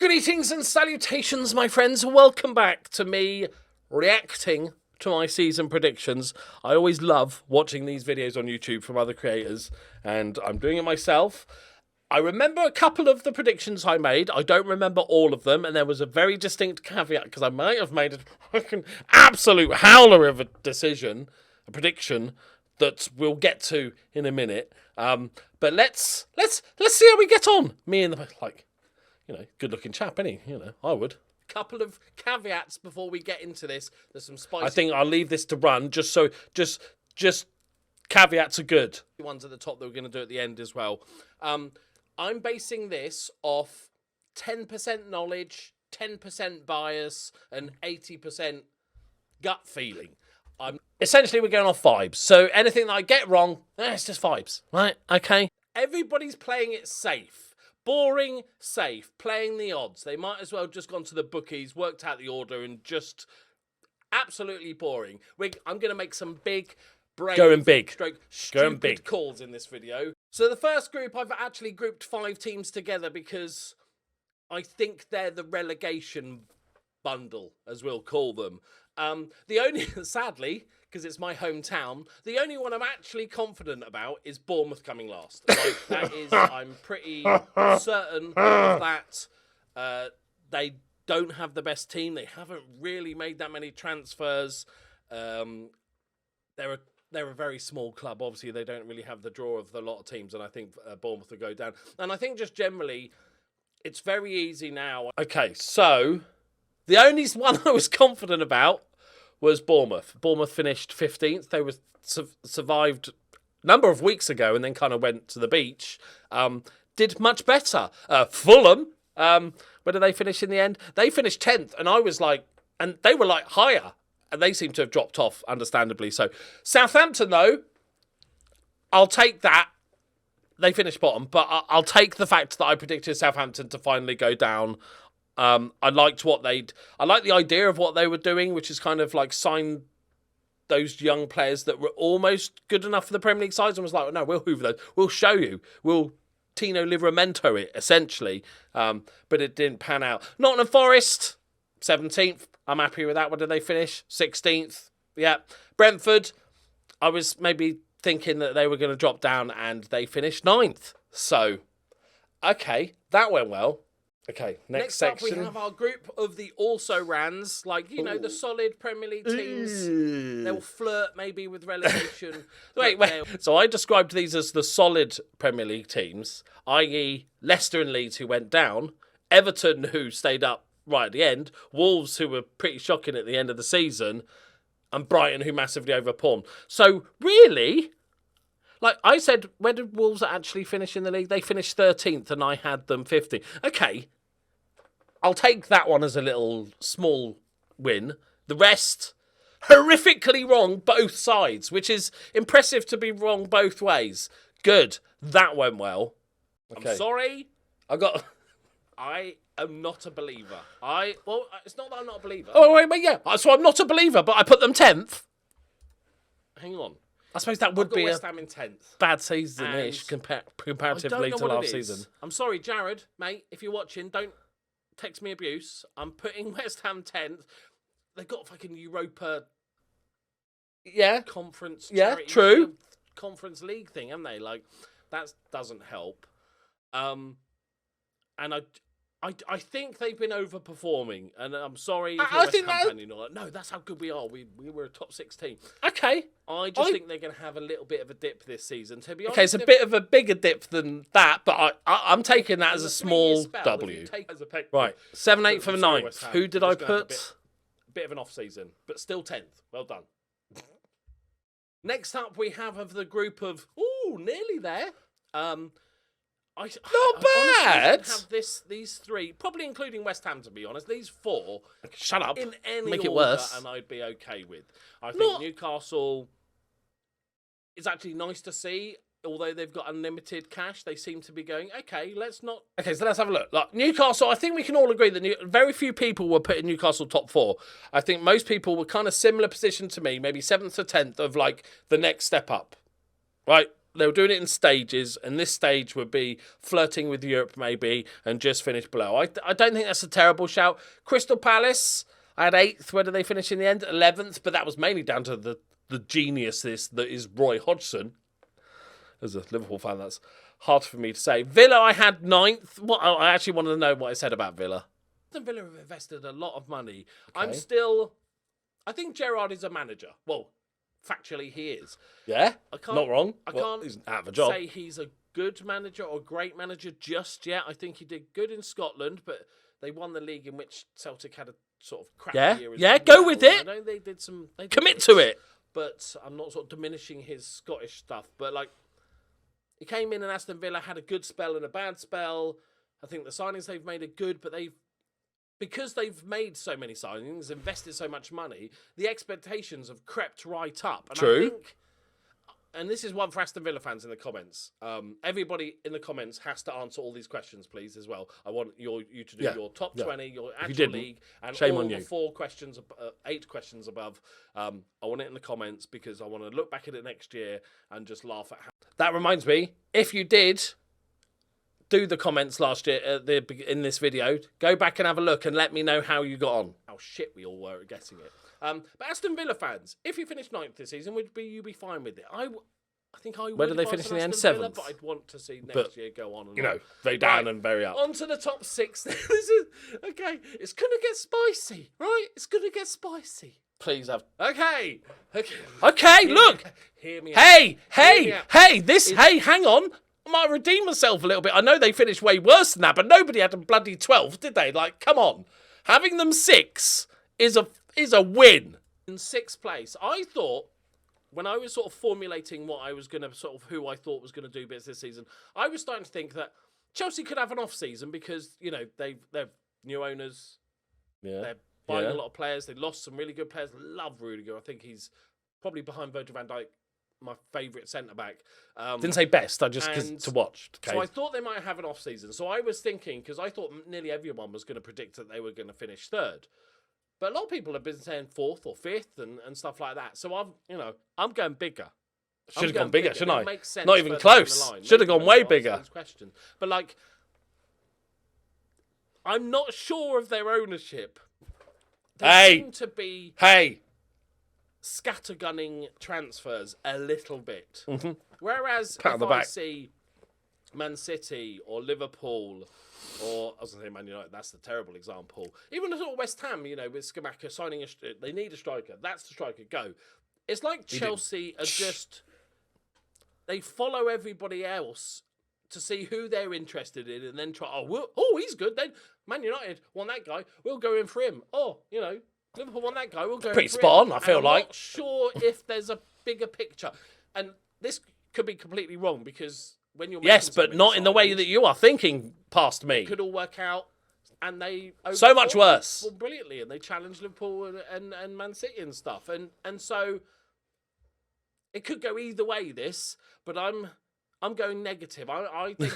Greetings and salutations, my friends. Welcome back to me reacting to my season predictions. I always love watching these videos on YouTube from other creators, and I'm doing it myself. I remember a couple of the predictions I made. I don't remember all of them, and there was a very distinct caveat because I might have made a fucking absolute howler of a prediction that we'll get to in a minute. But let's see how we get on. Me and the good-looking chap, isn't he? I would. Couple of caveats before we get into this. There's some spicy. I think I'll leave this to run just caveats are good. The ones at the top that we're going to do at the end as well. I'm basing this off 10% knowledge, 10% bias, and 80% gut feeling. Essentially, we're going off vibes. So anything that I get wrong, it's just vibes, right? Okay. Everybody's playing it safe. Boring, safe, playing the odds. They might as well just gone to the bookies, worked out the order, and just absolutely boring. I'm going to make some big, brave, stupid calls in this video. So the first group, I've actually grouped 5 teams together because I think they're the relegation bundle, as we'll call them. Sadly, because it's my hometown, the only one I'm actually confident about is Bournemouth coming last. I'm pretty certain of that. They don't have the best team. They haven't really made that many transfers. They're a very small club. Obviously, they don't really have the draw of a lot of teams, and I think Bournemouth will go down. And I think just generally, it's very easy now. Okay, so the only one I was confident about was Bournemouth. Bournemouth finished 15th. They were survived a number of weeks ago and then kind of went to the beach. Did much better. Fulham, where did they finish in the end? They finished 10th, and I was like, and they were like higher, and they seem to have dropped off, understandably so. Southampton, though, I'll take that. They finished bottom, but I'll take the fact that I predicted Southampton to finally go down. I liked I like the idea of what they were doing, which is kind of like sign those young players that were almost good enough for the Premier League sides, and was like, no, we'll hoover those. We'll show you. We'll Tino Livramento it, essentially. But it didn't pan out. Nottingham Forest, 17th. I'm happy with that. What did they finish? 16th. Yeah. Brentford, I was maybe thinking that they were going to drop down, and they finished 9th. So, okay, that went well. Okay, next section. Up we have our group of the also-rans, the solid Premier League teams. They'll flirt maybe with relegation. Wait. So I described these as the solid Premier League teams, i.e. Leicester and Leeds, who went down, Everton, who stayed up right at the end, Wolves, who were pretty shocking at the end of the season, and Brighton, who massively overperformed. So really, like I said, where did Wolves actually finish in the league? They finished 13th, and I had them 15th. Okay, I'll take that one as a little small win. The rest, horrifically wrong both sides, which is impressive to be wrong both ways. Good. That went well. Okay. I'm sorry. I am not a believer. It's not that I'm not a believer. Oh, wait, yeah. So I'm not a believer, but I put them 10th. Hang on. I suppose that would be West Ham in 10th. Bad season-ish comparatively to last season. I'm sorry, Jared, mate, if you're watching, don't text me abuse. I'm putting West Ham 10th. They've got fucking Europa conference. Yeah, true. Conference league thing, haven't they? Like, that doesn't help. And I think they've been overperforming, and I'm sorry if you're West Ham fan, no, that's how good we are. We were a top 6 team. Okay. I think they're going to have a little bit of a dip this season, to be honest. Okay, it's a bit of a bigger dip than that, but I'm taking that as a small W. Right, 7th, 8th, and 9th. Who did I put? A bit of an off-season, but still 10th. Well done. Next up, we have of the group of, nearly there. Not bad. Have these 3, probably including West Ham, to be honest. These 4. Shut up. In any Make it order, worse. And I'd be okay with. I think Newcastle is actually nice to see. Although they've got unlimited cash, they seem to be going, okay, let's not... Okay, so let's have a look. Like, Newcastle, I think we can all agree that very few people were putting Newcastle top 4. I think most people were kind of similar position to me, maybe 7th to 10th of, like, the next step up. Right? they were doing it in stages, and this stage would be flirting with Europe maybe and just finish below. I don't think that's a terrible shout. Crystal Palace, I had 8th. Where did they finish in the end? 11th, but that was mainly down to the genius that is Roy Hodgson. As a Liverpool fan, that's hard for me to say. Villa, I had 9th. I actually wanted to know what I said about Villa. Villa have invested a lot of money. Okay. I think Gerrard is a manager. Well, factually, he is. Yeah, not wrong. I can't he's out of a job. say he's a good manager or great manager just yet. I think he did good in Scotland, but they won the league in which Celtic had a sort of crap year. Yeah, go with it. I know they did some. Commit to it. But I'm not sort of diminishing his Scottish stuff. But like, he came in and Aston Villa had a good spell and a bad spell. I think the signings they've made are good, but because they've made so many signings, invested so much money, the expectations have crept right up. And True. I think, and this is one for Aston Villa fans in the comments. Everybody in the comments has to answer all these questions, please, as well. I want you to do your top 20, your actual league, and shame all on the you. 8 questions above. I want it in the comments because I want to look back at it next year and just laugh at how. That reminds me, if you did do the comments last year in this video, go back and have a look and let me know how you got on. How shit we all were at guessing it. But Aston Villa fans, if you finished 9th this season, would you be fine with it? I think I would. Where did they finish in the end? Villa, 7th. but I'd want to see next year go on. And very down and very up. On to the top 6. This is okay. It's gonna get spicy, right? It's gonna get spicy. Please have. Okay. Look. Hear me Hey, out. hey, hang on. I might redeem myself a little bit. I know they finished way worse than that, but nobody had a bloody 12th, did they? Like, come on. Having them 6 is a win. In 6th place, I thought, when I was sort of formulating what I was going to who I thought was going to do bits this season, I was starting to think that Chelsea could have an off season because, they're new owners. Yeah. They're buying a lot of players. They lost some really good players. Love Rudiger. I think he's probably behind Virgil van Dijk, my favourite centre-back. Didn't say best, I just to watch. Okay. So I thought they might have an off-season. So I was thinking, because I thought nearly everyone was going to predict that they were going to finish 3rd. But a lot of people have been saying 4th or 5th and stuff like that. So I'm going bigger. Should have gone bigger, shouldn't I? Makes sense. Not even close. Should have gone way bigger. Question. But like, I'm not sure of their ownership. They seem to be scattergunning transfers a little bit. Mm-hmm. Whereas if I see Man City or Liverpool or, I was going to say Man United, that's the terrible example. Even sort of West Ham, with Skamaka signing they need a striker. That's the striker. Go. It's like Chelsea are just, they follow everybody else to see who they're interested in and then try, he's good. Then Man United want that guy. We'll go in for him. Liverpool want that guy. We'll go pretty spot on, I feel like. I'm not sure if there's a bigger picture. And this could be completely wrong because when you're yes, but not in the way that you are thinking past me. It could all work out, and they so much worse. Brilliantly, and they challenged Liverpool and Man City and stuff, and so it could go either way. This, but I'm going negative. I think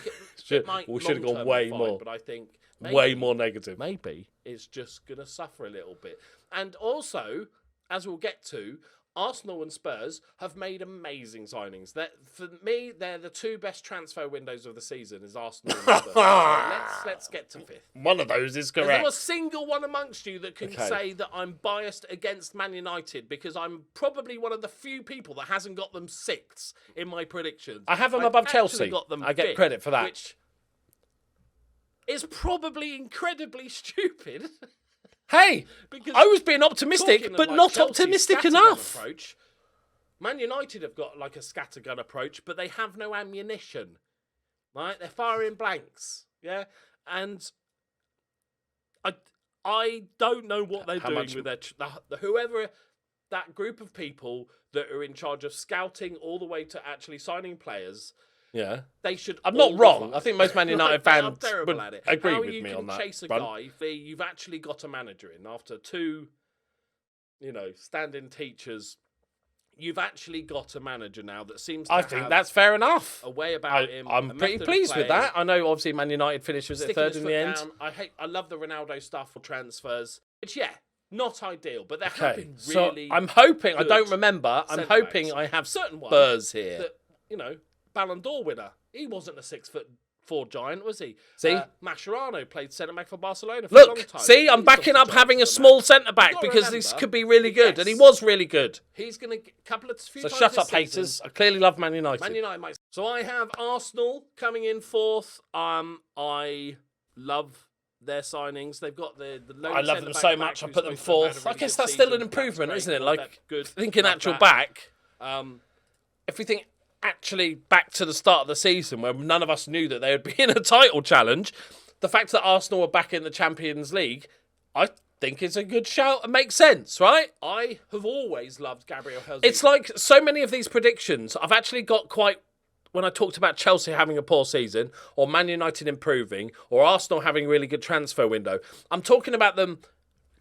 it might. We should have gone way more. But I think way more negative. Maybe it's just going to suffer a little bit. And also, as we'll get to, Arsenal and Spurs have made amazing signings. For me, they're the 2 best transfer windows of the season is Arsenal and Spurs. So let's get to 5th. One of those is correct. There's not a single one amongst you that can say that I'm biased against Man United because I'm probably one of the few people that hasn't got them 6th in my predictions. I have them above Chelsea. Got them I get 5th, credit for that. Which is probably incredibly stupid. Hey, I was being optimistic, but not optimistic enough. Approach, Man United have got like a scattergun approach, but they have no ammunition. Right? They're firing blanks. Yeah? And I don't know what they're doing with their... whoever... That group of people that are in charge of scouting all the way to actually signing players... Yeah, they should. I'm not wrong. I think most Man United fans would agree with me on that. How you can chase a guy if you've actually got a manager in after 2, stand-in teachers. You've actually got a manager now that seems to I think that's fair enough. A way about him. I'm pretty pleased with that. I know obviously Man United finishes at 3rd in the end. I love the Ronaldo stuff for transfers. Which not ideal, but there have been really. So I'm hoping. I don't remember. I'm hoping I have certain Spurs here. That, Ballon d'Or winner. He wasn't a 6'4" giant, was he? See? Mascherano played centre-back for Barcelona for a long Look, time. see, I'm He's backing not up the giant having for a the small man. centre-back You've got to because this remember, could be really good, and he yes. was really good. He's going to few So times shut this up, season- haters. I clearly love Man United. Man United, mate. So I have Arsenal coming in fourth. I love their signings. They've got the I love them so much. I put them fourth. I guess that's still an improvement, isn't it? Like, good. thinking Love actual that. back, if we think actually back to the start of the season where none of us knew that they would be in a title challenge, the fact that Arsenal were back in the Champions League, I think is a good shout and makes sense, right? I have always loved Gabriel Jesus. It's like so many of these predictions, I've actually got quite... When I talked about Chelsea having a poor season, or Man United improving, or Arsenal having a really good transfer window, I'm talking about them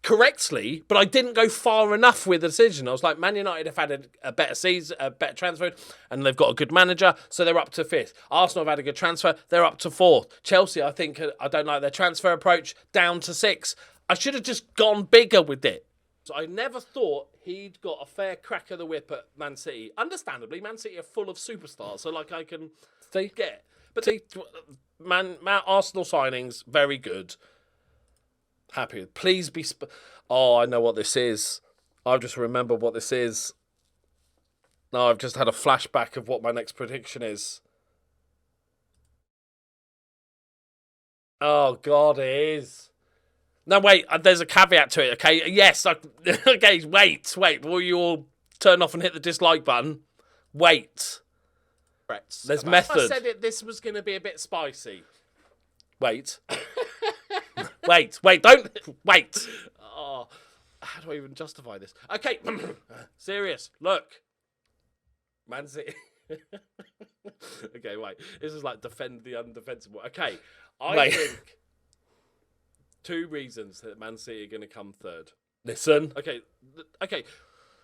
correctly, but I didn't go far enough with the decision. I was like, Man United have had a better season, a better transfer, and they've got a good manager, so they're up to fifth. Arsenal have had a good transfer, they're up to fourth. Chelsea, I think, I don't like their transfer approach, down to sixth. I should have just gone bigger with it. So I never thought he'd got a fair crack of the whip at Man City. Understandably, Man City are full of superstars, so like I can get. But See, Arsenal signings, very good. Happy with. Please be... Oh, I know what this is. I've just remembered what this is. No, I've just had a flashback of what my next prediction is. Oh, God, it is. No, wait, there's a caveat to it, okay? Yes, okay, wait. Will you all turn off and hit the dislike button? Wait. There's method. I said this was going to be a bit spicy. Wait. Don't. Wait. Oh, how do I even justify this? Okay, serious. Look. Man City. Okay, wait. This is like defend the undefensible. Okay, I think... 2 reasons that Man City are going to come third. Listen. Okay.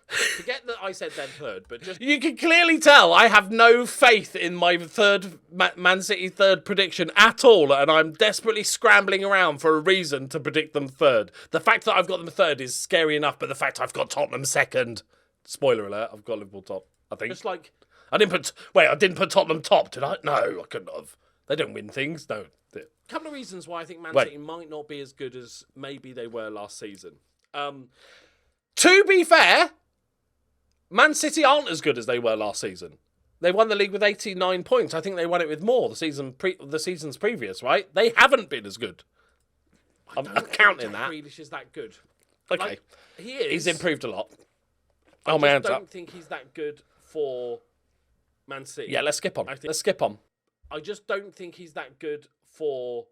Forget that I said they're third, but just... You can clearly tell I have no faith in my third Man City third prediction at all, and I'm desperately scrambling around for a reason to predict them third. The fact that I've got them third is scary enough, but the fact I've got Tottenham second... Spoiler alert, I've got Liverpool top, I think. Just like... I didn't put Tottenham top, did I? No, I couldn't have. They don't win things, no. Couple of reasons why I think Man City might not be as good as maybe they were last season. To be fair, Man City aren't as good as they were last season. They won the league with 89 points. I think they won it with more the seasons previous, right? They haven't been as good. I'm counting that. Grealish is that good. Okay, Like, he is. he's improved a lot. I Oh man, just don't think he's that good for Man City. yeah. Let's skip on. Let's skip on. I just don't think he's that good for...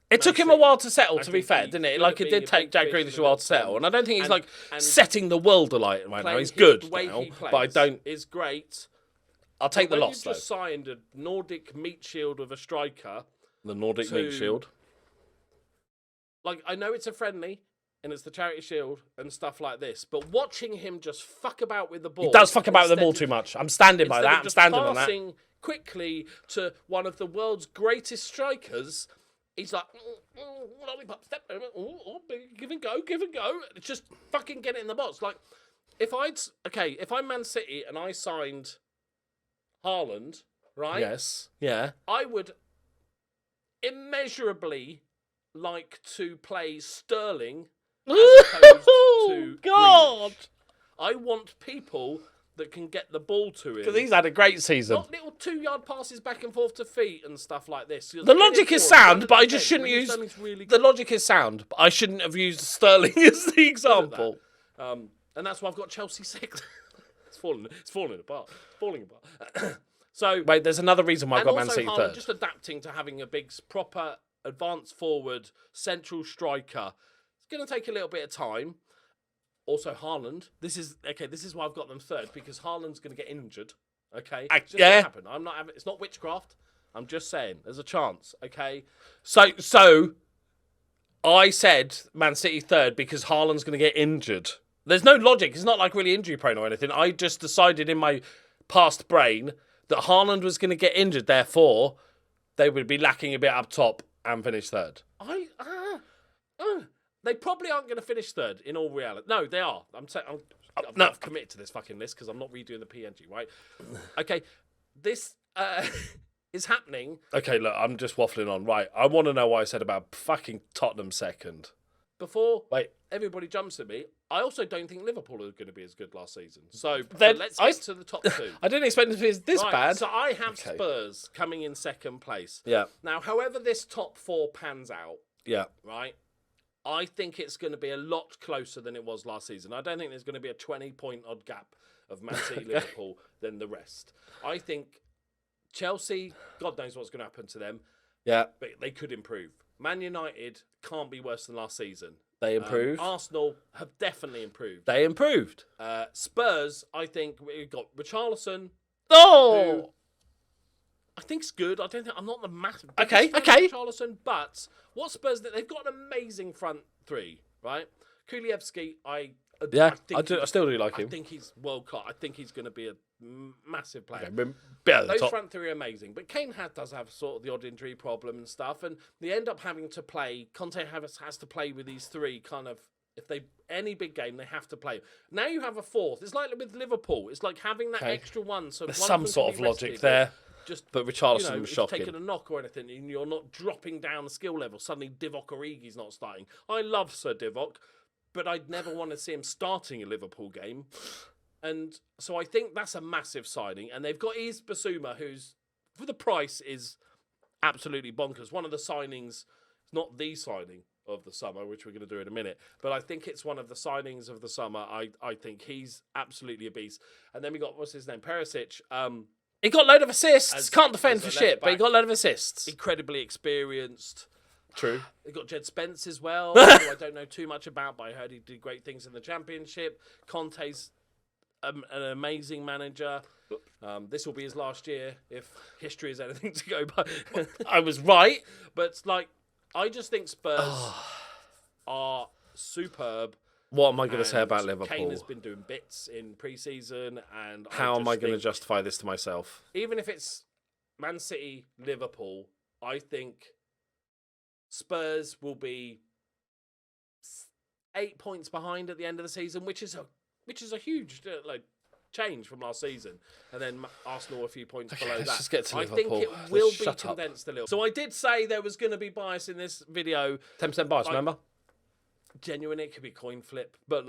It took him a City. while to settle, I to be think fair, he didn't it? could Like, have it been did a take big Jack fish Grealish in a while a to settle. pond. And I don't think he's, And setting the world alight right now. playing He's good The way now, he plays but I don't... is great. I'll take the When loss, you though. just signed a Nordic meat shield of a striker... The Nordic Meat Shield. Like, I know it's a friendly, and it's the Charity Shield and stuff like this, but watching him just fuck about with the ball... He does fuck about with the ball instead too much. I'm standing by instead that. of I'm just standing on that. passing quickly to one of the world's greatest strikers, he's like, lollipop, step over, give and go. It's just fucking get it in the box. Like, if I'm Man City and I signed Haaland, right? Yes. Yeah. I would immeasurably like to play Sterling as opposed to God! Grealish. I want people that can get the ball to him. Because he's had a great season. Not little 2-yard passes back and forth to feet and stuff like this. The logic is sound, but I just shouldn't use... Really The logic is sound, but I shouldn't have used Sterling as the example. and that's why I've got Chelsea 6. It's falling apart. So, Wait, there's another reason why I and got Man also City Haaland third. just adapting to having a big, proper, advanced forward, central striker. It's going to take a little bit of time. Also, Haaland. This is why I've got them third, because Haaland's going to get injured. Okay, it's just gonna happen. It's not witchcraft. I'm just saying, there's a chance. Okay, So I said Man City third because Haaland's going to get injured. There's no logic. It's not like really injury prone or anything. I just decided in my past brain that Haaland was going to get injured. Therefore, they would be lacking a bit up top and finish third. They probably aren't going to finish third in all reality. No, they are. I've committed to this fucking list because I'm not redoing the PNG, right? Okay, this is happening. Okay, look, I'm just waffling on. Right, I want to know what I said about fucking Tottenham second. Before Wait. everybody jumps at me, I also don't think Liverpool are going to be as good last season. So Then let's get to the top two. I didn't expect it to be this Right, bad. So I have Spurs coming in second place. Yeah. Now, however this top four pans out, Yeah. right, I think it's going to be a lot closer than it was last season. I don't think there's going to be a 20-point odd gap of Man City, Liverpool than the rest. I think Chelsea, God knows what's going to happen to them. Yeah. But they could improve. Man United can't be worse than last season. They improved. Arsenal have definitely improved. They improved. Spurs, I think we've got Richarlison. Oh! Who I think's good. I don't think I'm not the massive Okay. Richarlison, but what Spurs they've got an amazing front three, right? Kulievski, I still do like him. I think he's world class. I think he's going to be a massive player. Okay, better than Those top. front three are amazing, but Kane does have sort of the odd injury problem and stuff, and they end up having to play. Conte has to play with these three kind of. If they any big game, they have to play. Now you have a fourth. It's like with Liverpool. It's like having that extra one. So there's one some them sort can of be logic rested, there. But Richarlison was if shocking. you've taken a knock or anything, and you're not dropping down the skill level. Suddenly Divock Origi's not starting. I love Sir Divock, but I'd never want to see him starting a Liverpool game. And so I think that's a massive signing. And they've got Yves Bissouma, who's, for the price, is absolutely bonkers. One of the signings, not the signing of the summer, which we're going to do in a minute, but I think it's one of the signings of the summer. I think he's absolutely a beast. And then we got, what's his name, Perisic. He got a load of assists. Can't defend for shit, but he got a load of assists. Incredibly experienced. True. They got Jed Spence as well, who I don't know too much about, but I heard he did great things in the Championship. Conte's an amazing manager. This will be his last year, if history is anything to go by. I was right. But, I just think Spurs are superb. What am I going to say about Liverpool? Kane has been doing bits in pre-season, and how am I going to justify this to myself? Even if it's Man City, Liverpool, I think Spurs will be 8 points behind at the end of the season, which is a huge change from last season, and then Arsenal a few points below that. Just get to I Liverpool. think it will be Shut up. condensed a little. So I did say there was going to be bias in this video. 10% bias, remember? Genuinely, it could be coin flip, but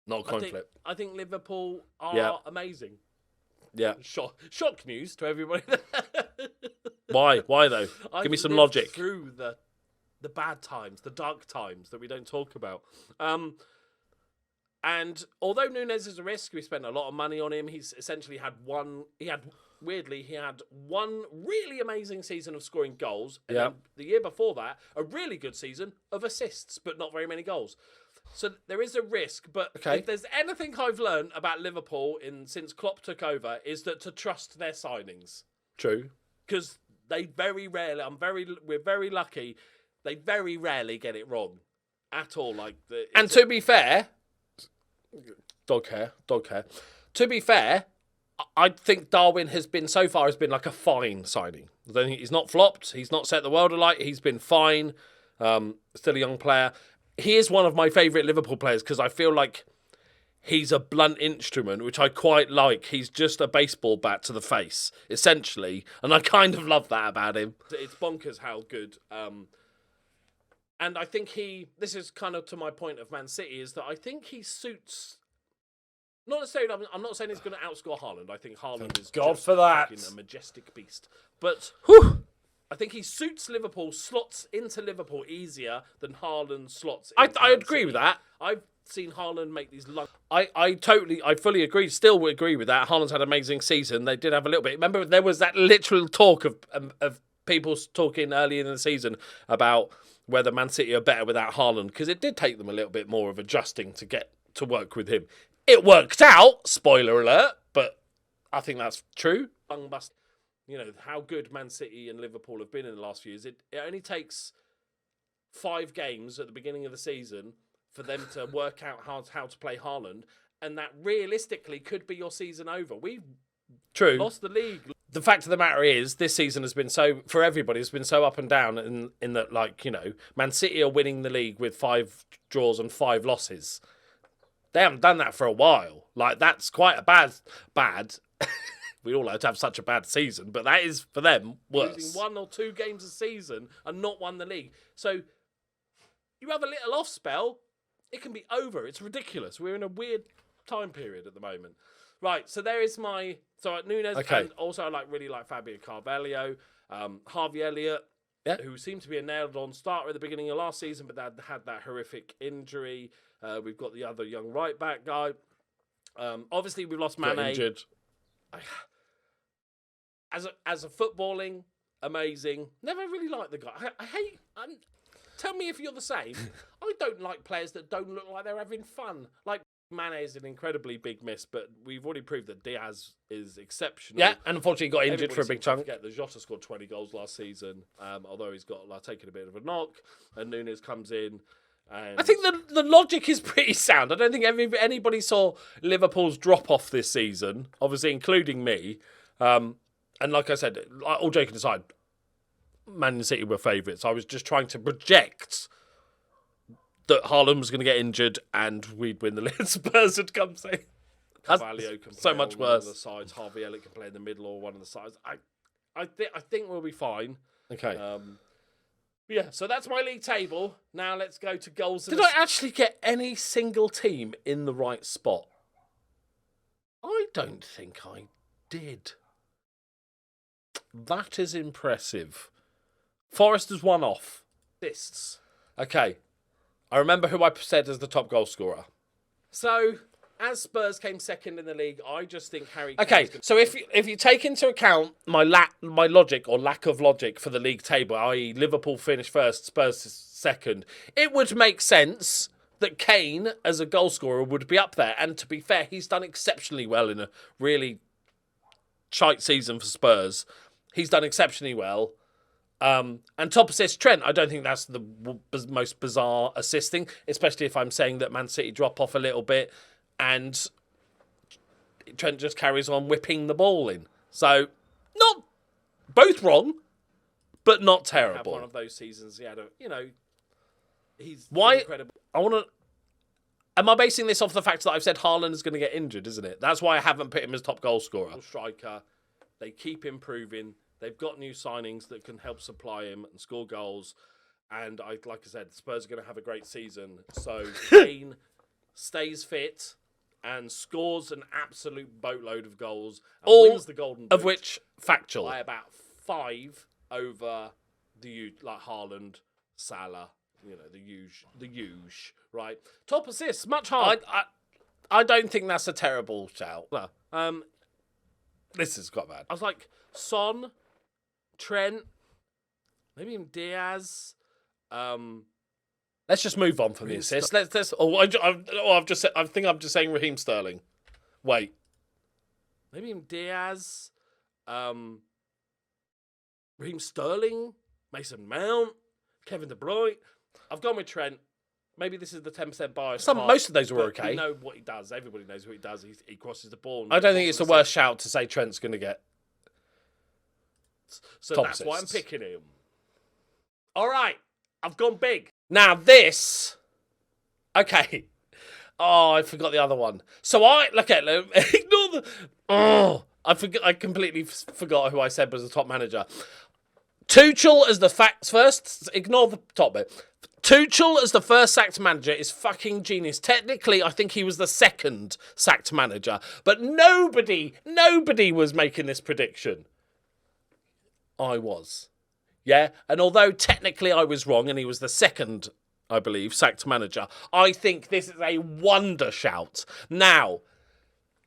Not a coin flip. I think Liverpool are amazing. Yeah. Shock news to everybody. Why? Why though? Give me some lived logic. Through the bad times, the dark times that we don't talk about. And although Nunes is a risk, we spent a lot of money on him. He's essentially had one. He had one really amazing season of scoring goals. And then the year before that, a really good season of assists, but not very many goals. So there is a risk. But if there's anything I've learned about Liverpool since Klopp took over, is that to trust their signings. True. Because they very rarely. We're very lucky. They very rarely get it wrong at all. And to be fair. Dog hair. To be fair, I think Darwin has been like a fine signing. I don't think he's not flopped. He's not set the world alight. He's been fine. Still a young player. He is one of my favourite Liverpool players because I feel like he's a blunt instrument, which I quite like. He's just a baseball bat to the face, essentially. And I kind of love that about him. It's bonkers how good. And I think this is kind of to my point of Man City, is that I think he suits, not necessarily, I'm not saying he's going to outscore Haaland. I think Haaland is God just for that. fucking a majestic beast. But I think he suits Liverpool, slots into Liverpool easier than Haaland slots into I Man agree City. with that. I've seen Haaland make these I fully agree, still agree with that. Haaland's had an amazing season. They did have a little bit. Remember, there was that literal talk of people talking early in the season about whether Man City are better without Haaland, because it did take them a little bit more of adjusting to get to work with him. It worked out, spoiler alert, but I think that's true. How good Man City and Liverpool have been in the last few years. It only takes 5 games at the beginning of the season for them to work out how to play Haaland, and that realistically could be your season over. We've lost the league. The fact of the matter is, this season has been for everybody, has been so up and down in that, Man City are winning the league with 5 draws and 5 losses. They haven't done that for a while. That's quite a bad, we all like to have such a bad season, but that is, for them, worse. Losing 1 or 2 games a season and not won the league. So you have a little off spell, it can be over. It's ridiculous. We're in a weird time period at the moment. Right, so there is my... So Nunes, and also I really like Fabio Carvalho, Harvey Elliott, who seemed to be a nailed-on starter at the beginning of last season, but had that horrific injury. We've got the other young right-back guy. Obviously, we've lost Mane. Injured. As a footballing, amazing. Never really liked the guy. I hate... tell me if you're the same. I don't like players that don't look like they're having fun. Like, Mane is an incredibly big miss, but we've already proved that Diaz is exceptional. Yeah, and unfortunately got injured for a big chunk. Forget that Jota scored 20 goals last season, although he's got taken a bit of a knock, and Nunes comes in. And... I think the logic is pretty sound. I don't think anybody saw Liverpool's drop-off this season, obviously including me. And like I said, all joking aside, Man City were favourites. I was just trying to project that Haaland was going to get injured and we'd win the league. Spurs had come saying. Carvalho can play so much on worse. One of the sides. Harvey Elliott can play in the middle or one of the sides. I think we'll be fine. Okay. Yeah, so that's my league table. Now let's go to goals. Did I actually get any single team in the right spot? I don't think I did. That is impressive. Forrest has one off. Assists. Okay. I remember who I said as the top goal scorer. So, as Spurs came second in the league, I just think Harry Kane... Okay, so if you take into account my logic or lack of logic for the league table, i.e. Liverpool finished first, Spurs second, it would make sense that Kane, as a goal scorer, would be up there. And to be fair, he's done exceptionally well in a really shite season for Spurs. He's done exceptionally well. And top assist, Trent. I don't think that's the most bizarre assisting, especially if I'm saying that Man City drop off a little bit and Trent just carries on whipping the ball in. So, not both wrong, but not terrible. One of those seasons, he had he's Why? incredible. Am I basing this off the fact that I've said Haaland is going to get injured, isn't it? That's why I haven't put him as top goal scorer. Striker. They keep improving. They've got new signings that can help supply him and score goals. And like I said, Spurs are going to have a great season. So Kane stays fit and scores an absolute boatload of goals. And wins the Golden Boot of which, factual. by about 5 over the Haaland, Salah, the huge, right? Top assists, much harder. I don't think that's a terrible shout. No. This is quite bad. I was like, Son, Trent, maybe even Diaz. Let's just move on from the assists. Let's. I've just said. I think I'm just saying Raheem Sterling. Wait. Maybe even Diaz. Raheem Sterling, Mason Mount, Kevin De Bruyne. I've gone with Trent. Maybe this is the 10% bias. Most of those were okay. We know what he does. Everybody knows what he does. He crosses the ball. I don't think it's the worst shout to say Trent's going to get. So top that's assists. why I'm picking him. All right. I've gone big. Now this. Okay. Oh, I forgot the other one. So ignore the. Oh, I completely forgot who I said was the top manager. Tuchel as the facts first. Ignore the top bit. Tuchel as the first sacked manager is fucking genius. Technically, I think he was the second sacked manager, but nobody was making this prediction. I was. Yeah, and although technically I was wrong and he was the second, I believe, sacked manager, I think this is a wonder shout. Now,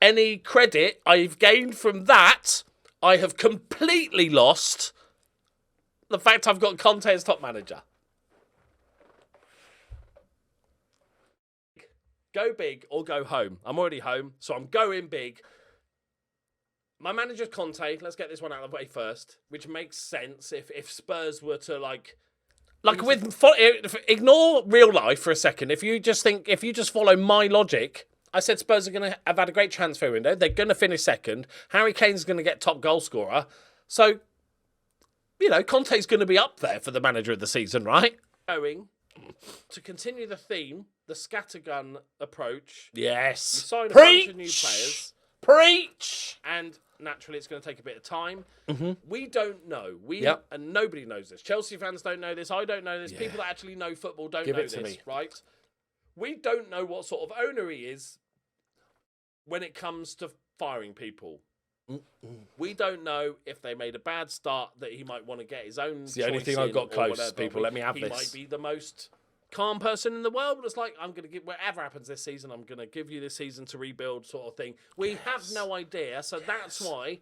any credit I've gained from that, I have completely lost the fact I've got Conte as top manager. Go big or go home. I'm already home, so I'm going big. My manager's Conte. Let's get this one out of the way first, which makes sense if Spurs were to ignore real life for a second. If you just follow my logic, I said Spurs are going to have had a great transfer window. They're going to finish second. Harry Kane's going to get top goal scorer. So, Conte's going to be up there for the manager of the season, right? Going to continue the theme, the scattergun approach. Yes. You sign a bunch of new players. Preach! And naturally, it's going to take a bit of time. Mm-hmm. We don't know. And nobody knows this. Chelsea fans don't know this. I don't know this. People that actually know football don't know this, right? We don't know what sort of owner he is when it comes to firing people. We don't know if they made a bad start that he might want to get his own. It's the only thing I've got close, people. Let me have this. He might be the most calm person in the world, but it's like, I'm going to give, whatever happens this season, I'm going to give you this season to rebuild, sort of thing. We have no idea, so that's why,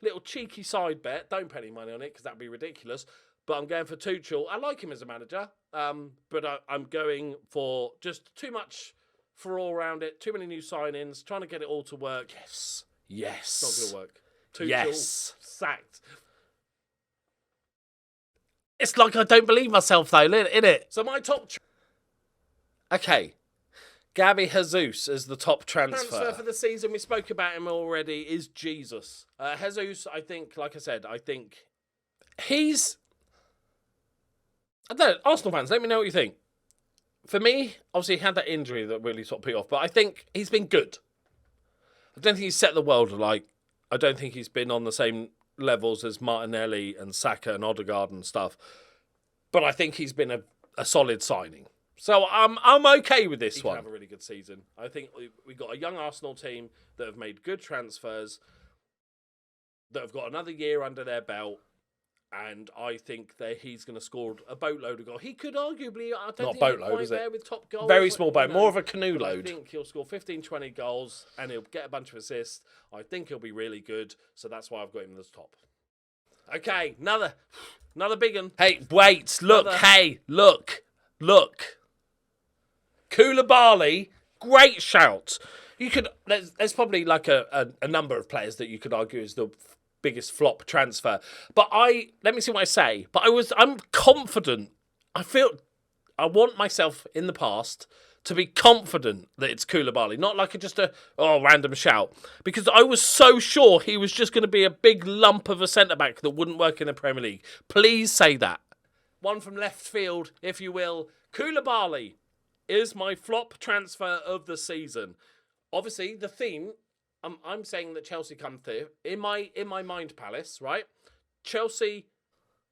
little cheeky side bet, don't put any money on it because that'd be ridiculous, but I'm going for Tuchel. I like him as a manager, but I'm going for just too much for all around it, too many new signings, trying to get it all to work. Yes. It's not going to work. Tuchel sacked. It's like I don't believe myself, though, innit? So my top... Okay. Gabby Jesus is the top transfer for the season. We spoke about him already. Is Jesus. Jesus, I think, like I said, he's... I don't know, Arsenal fans, let me know what you think. For me, obviously, he had that injury that really sort of put off, but I think he's been good. I don't think he's set the world alight. I don't think he's been on the same levels as Martinelli and Saka and Odegaard and stuff. But I think he's been a solid signing. So I'm okay with this one. He can have a really good season. I think we've got a young Arsenal team that have made good transfers, that have got another year under their belt, and I think that he's going to score a boatload of goals. He could arguably, I don't think he's quite there with top goals. Very small boat, more of a canoe load. I think he'll score 15, 20 goals, and he'll get a bunch of assists. I think he'll be really good, so that's why I've got him as top. Okay, another big one. Hey, wait, look, look. Koulibaly, great shout. You could, there's probably like a number of players that you could argue is the biggest flop transfer. But let me see what I say. But I'm confident. I want myself in the past to be confident that it's Koulibaly, not like just a random shout. Because I was so sure he was just going to be a big lump of a centre-back that wouldn't work in the Premier League. Please say that. One from left field, if you will. Koulibaly is my flop transfer of the season. Obviously, the theme, I'm saying that Chelsea come through. In my mind palace, right? Chelsea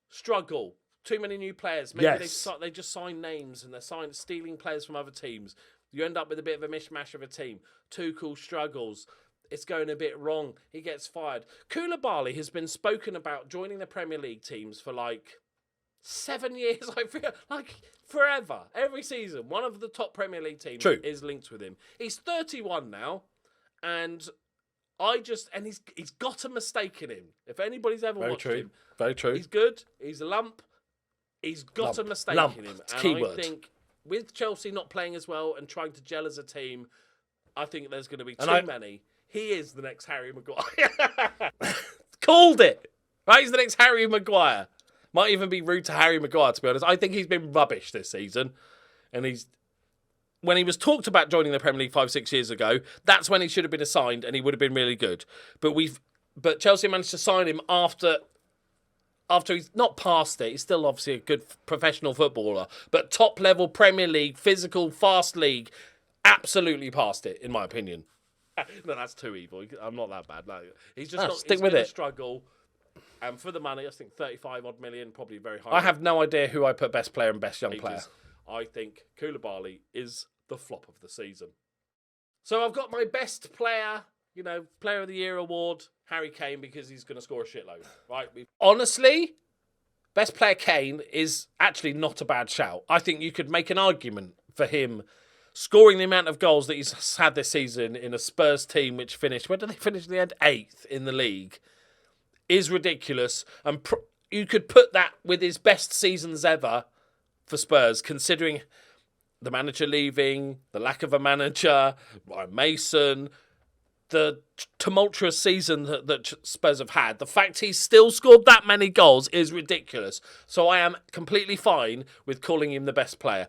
struggle. Too many new players. Maybe they just sign names and they're stealing players from other teams. You end up with a bit of a mishmash of a team. Tuchel struggles. It's going a bit wrong. He gets fired. Koulibaly has been spoken about joining the Premier League teams for like 7 years, I feel like forever. Every season, one of the top Premier League teams is linked with him. He's 31 now, and he's got a mistake in him. If anybody's ever watched him, very true. He's good. He's a lump. He's got a mistake in him. It's keyword. I think with Chelsea not playing as well and trying to gel as a team, I think there's going to be too many. He is the next Harry Maguire. Called it. Right, he's the next Harry Maguire. Might even be rude to Harry Maguire, to be honest. I think he's been rubbish this season. And when he was talked about joining the Premier League 5-6 years ago, that's when he should have been assigned and he would have been really good. But Chelsea managed to sign him after he's not past it. He's still obviously a good professional footballer. But top level Premier League, physical, fast league, absolutely past it, in my opinion. No, that's too evil. I'm not that bad. No, he's just stick with it. Struggle. And for the money, I think 35 odd million, probably very high. I have no idea who I put best player and best young player. I think Koulibaly is the flop of the season. So I've got my best player, player of the year award, Harry Kane, because he's going to score a shitload. Right? Honestly, best player Kane is actually not a bad shout. I think you could make an argument for him scoring the amount of goals that he's had this season in a Spurs team which finished, where did they finish in the end? 8th in the league. Is ridiculous, and you could put that with his best seasons ever for Spurs, considering the manager leaving, the lack of a manager, Ryan Mason, the tumultuous season that Spurs have had. The fact he's still scored that many goals is ridiculous. So I am completely fine with calling him the best player.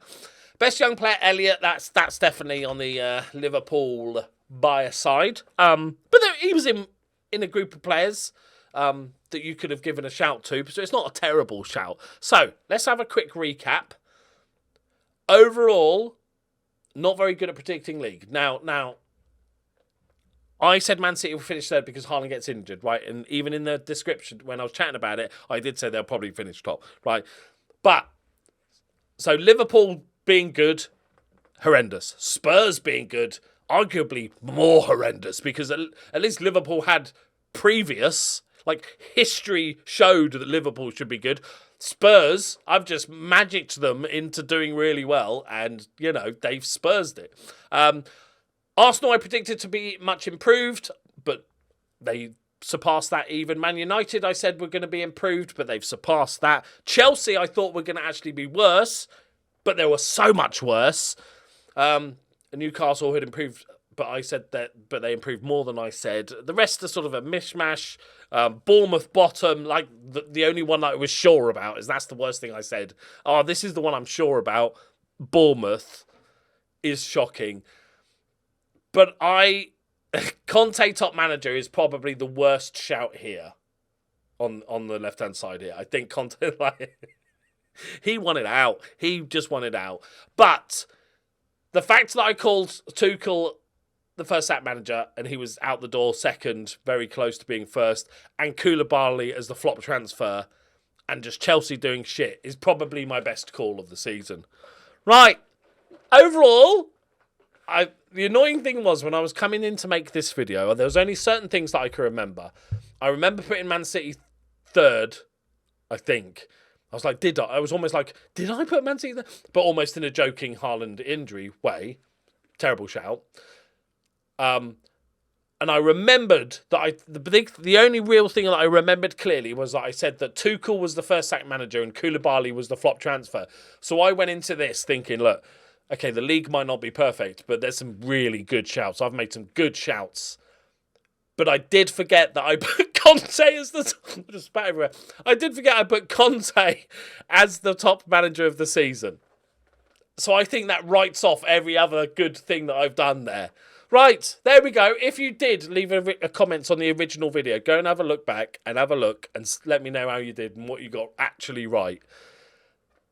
Best young player, Elliott. That's definitely on the Liverpool bias side. But he was in a group of players that you could have given a shout to, so it's not a terrible shout. So, let's have a quick recap. Overall, not very good at predicting league. Now, I said Man City will finish third because Haaland gets injured, right? And even in the description, when I was chatting about it, I did say they'll probably finish top, right? But, so Liverpool being good, horrendous. Spurs being good, arguably more horrendous, because at least Liverpool had previous, like, history showed that Liverpool should be good. Spurs, I've just magicked them into doing really well, and, you know, they've Spursed it. Arsenal I predicted to be much improved, but they surpassed that even. Man United I said were going to be improved, but they've surpassed that. Chelsea I thought were going to actually be worse, but they were so much worse. Newcastle had improved, but I said that, but they improved more than I said. The rest are sort of a mishmash. Bournemouth bottom, like the only one that I was sure about is that's the worst thing I said. Oh, this is the one I'm sure about. Bournemouth is shocking. But Conte top manager is probably the worst shout here on the left-hand side here. I think Conte, he won it out. He just won it out. But the fact that I called Tuchel the first sack manager and he was out the door second, very close to being first, and Koulibaly as the flop transfer and just Chelsea doing shit is probably my best call of the season. Right. Overall, the annoying thing was when I was coming in to make this video, there was only certain things that I could remember. I remember putting Man City third, I think. I was like, I was almost like, did I put Man City third? But almost in a joking Haaland injury way. Terrible shout. And I remembered that the only real thing that I remembered clearly was that I said that Tuchel was the first sack manager and Koulibaly was the flop transfer. So I went into this thinking, look, okay, the league might not be perfect, but there's some really good shouts. I've made some good shouts. But I did forget that I put Conte as the top. Just spat everywhere. I did forget I put Conte as the top manager of the season. So I think that writes off every other good thing that I've done there. Right, there we go. If you did leave a comment on the original video, go and have a look back and have a look and let me know how you did and what you got actually right.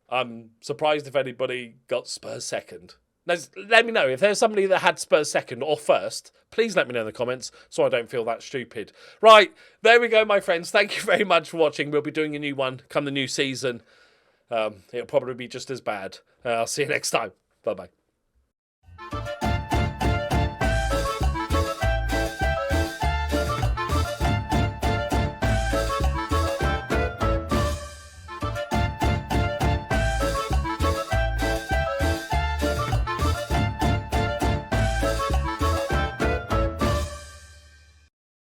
I'm surprised if anybody got Spurs second. Let me know. If there's somebody that had Spurs second or first, please let me know in the comments so I don't feel that stupid. Right, there we go, my friends. Thank you very much for watching. We'll be doing a new one come the new season. It'll probably be just as bad. I'll see you next time. Bye-bye.